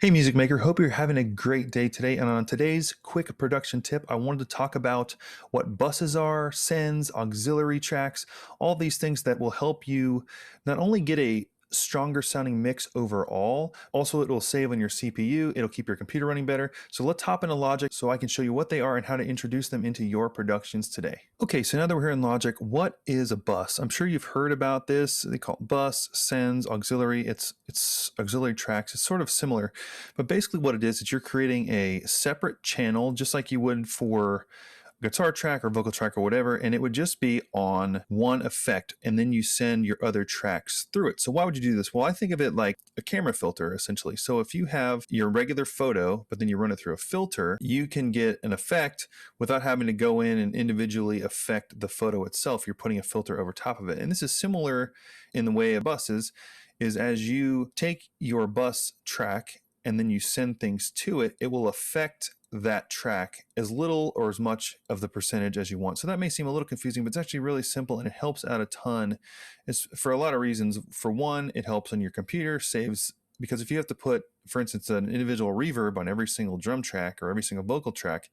Hey music maker, hope you're having a great day today. And on today's quick production tip, I wanted to talk about what buses are, sends, auxiliary tracks, all these things that will help you not only get a stronger sounding mix overall, also it will save on your CPU, it'll keep your computer running better. So let's hop into Logic so I can show you what they are and how to introduce them into your productions today. Okay, so now that we're here in Logic, what is a bus? I'm sure you've heard about this. They call it bus, sends, auxiliary. It's auxiliary tracks. It's sort of similar. But basically what it is you're creating a separate channel just like you would for guitar track or vocal track or whatever, and it would just be on one effect, and then you send your other tracks through it. So why would you do this? Well, I think of it like a camera filter, essentially. So if you have your regular photo, but then you run it through a filter, you can get an effect without having to go in and individually affect the photo itself. You're putting a filter over top of it. And this is similar in the way of buses, is as you take your bus track and then you send things to it, it will affect that track as little or as much of the percentage as you want. So that may seem a little confusing, but it's actually really simple and it helps out a ton. It's for a lot of reasons. For one, it helps on your computer, saves, because if you have to put, for instance, an individual reverb on every single drum track or every single vocal track,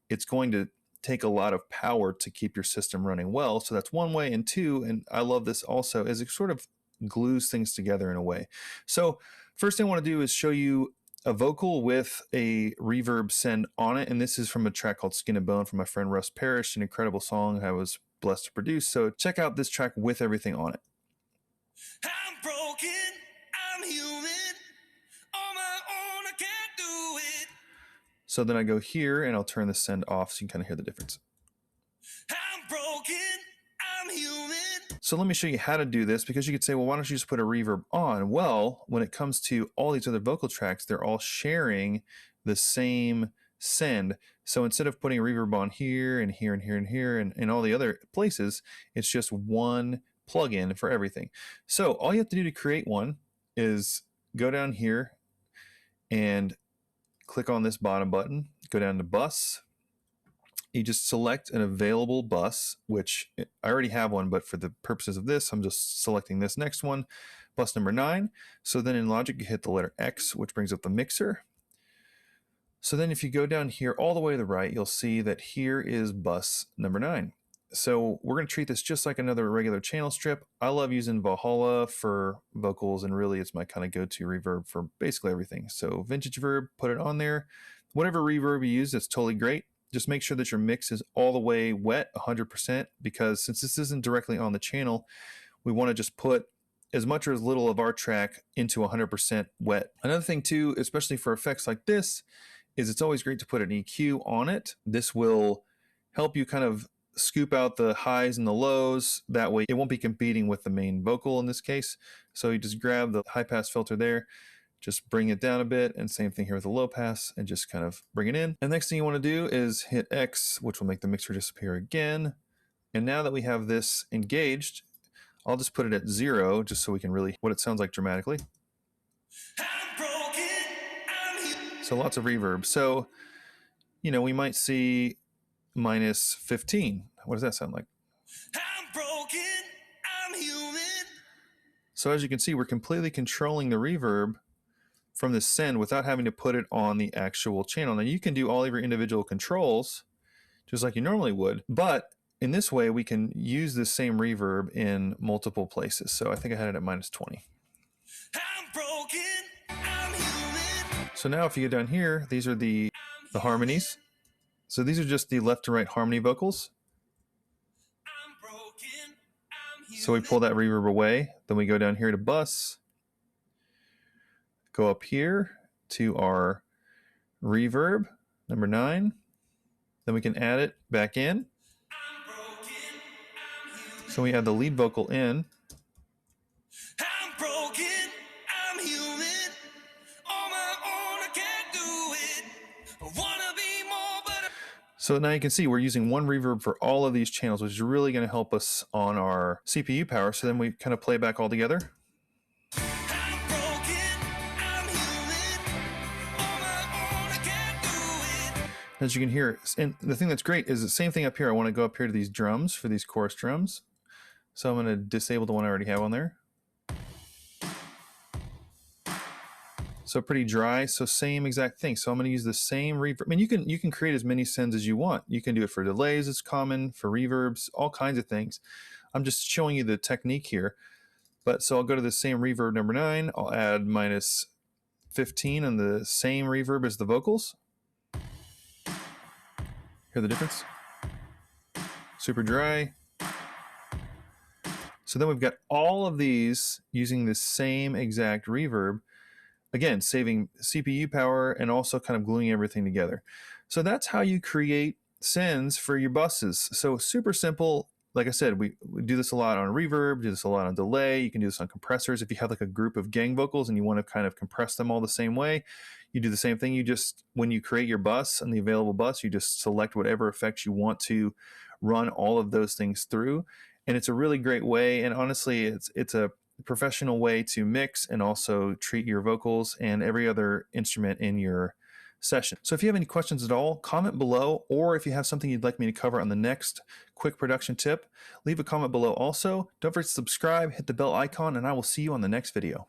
it's going to take a lot of power to keep your system running well. So that's one way. And two, and I love this also, is it sort of glues things together in a way. So first thing I want to do is show you a vocal with a reverb send on it, and this is from a track called Skin and Bone from my friend Russ Parrish, an incredible song I was blessed to produce. So check out this track with everything on it. I'm broken, I'm human, on my own I can't do it. So then I go here and I'll turn the send off so you can kind of hear the difference. I'm broken, I'm human. So let me show you how to do this, because you could say, well, why don't you just put a reverb on? Well, when it comes to all these other vocal tracks, they're all sharing the same send. So instead of putting a reverb on here and here and here and here and all the other places, it's just one plugin for everything. So all you have to do to create one is go down here and click on this bottom button, go down to bus. You just select an available bus, which I already have one, but for the purposes of this, I'm just selecting this next one, bus number 9. So then in Logic, you hit the letter X, which brings up the mixer. So then if you go down here all the way to the right, you'll see that here is bus number 9. So we're going to treat this just like another regular channel strip. I love using Valhalla for vocals, and really it's my kind of go-to reverb for basically everything. So vintage verb, put it on there. Whatever reverb you use, that's totally great. Just make sure that your mix is all the way wet, 100%, because since this isn't directly on the channel, we want to just put as much or as little of our track into 100% wet. Another thing too, especially for effects like this, is it's always great to put an EQ on it. This will help you kind of scoop out the highs and the lows. That way it won't be competing with the main vocal in this case. So you just grab the high pass filter there, just bring it down a bit, and same thing here with the low pass, and just kind of bring it in. And next thing you want to do is hit X, which will make the mixer disappear again. And now that we have this engaged, I'll just put it at 0 just so we can really what it sounds like dramatically. I'm broken, so lots of reverb. So, you know, we might see minus 15. What does that sound like? I'm broken, I'm human. So as you can see, we're completely controlling the reverb from the send without having to put it on the actual channel. Now you can do all of your individual controls just like you normally would, but in this way we can use the same reverb in multiple places. So I think I had it at minus 20. I'm broken, I'm human. So now if you go down here, these are the harmonies. So these are just the left to right harmony vocals. I'm broken, I'm human. So we pull that reverb away, then we go down here to bus, go up here to our reverb, number 9. Then we can add it back in. So we add the lead vocal in. I'm broken, I'm human. On my own, I can't do it. I wanna be more, but so now you can see we're using one reverb for all of these channels, which is really going to help us on our CPU power. So then we kind of play back all together. As you can hear, and the thing that's great is the same thing up here. I want to go up here to these drums for these chorus drums. So I'm going to disable the one I already have on there. So pretty dry. So same exact thing. So I'm going to use the same reverb. I mean, you can create as many sends as you want. You can do it for delays. It's common for reverbs, all kinds of things. I'm just showing you the technique here. But so I'll go to the same reverb number 9. I'll add minus 15 on the same reverb as the vocals. Hear the difference? Super dry. So then we've got all of these using the same exact reverb. Again, saving CPU power and also kind of gluing everything together. So that's how you create sends for your buses. So super simple. Like I said, we do this a lot on reverb, do this a lot on delay. You can do this on compressors. If you have like a group of gang vocals and you want to kind of compress them all the same way, you do the same thing. You just, when you create your bus and the available bus, you just select whatever effects you want to run all of those things through. And it's a really great way. And honestly, it's a professional way to mix and also treat your vocals and every other instrument in your session. So if you have any questions at all, comment below, or if you have something you'd like me to cover on the next quick production tip, leave a comment below also. Don't forget to subscribe, hit the bell icon, and I will see you on the next video.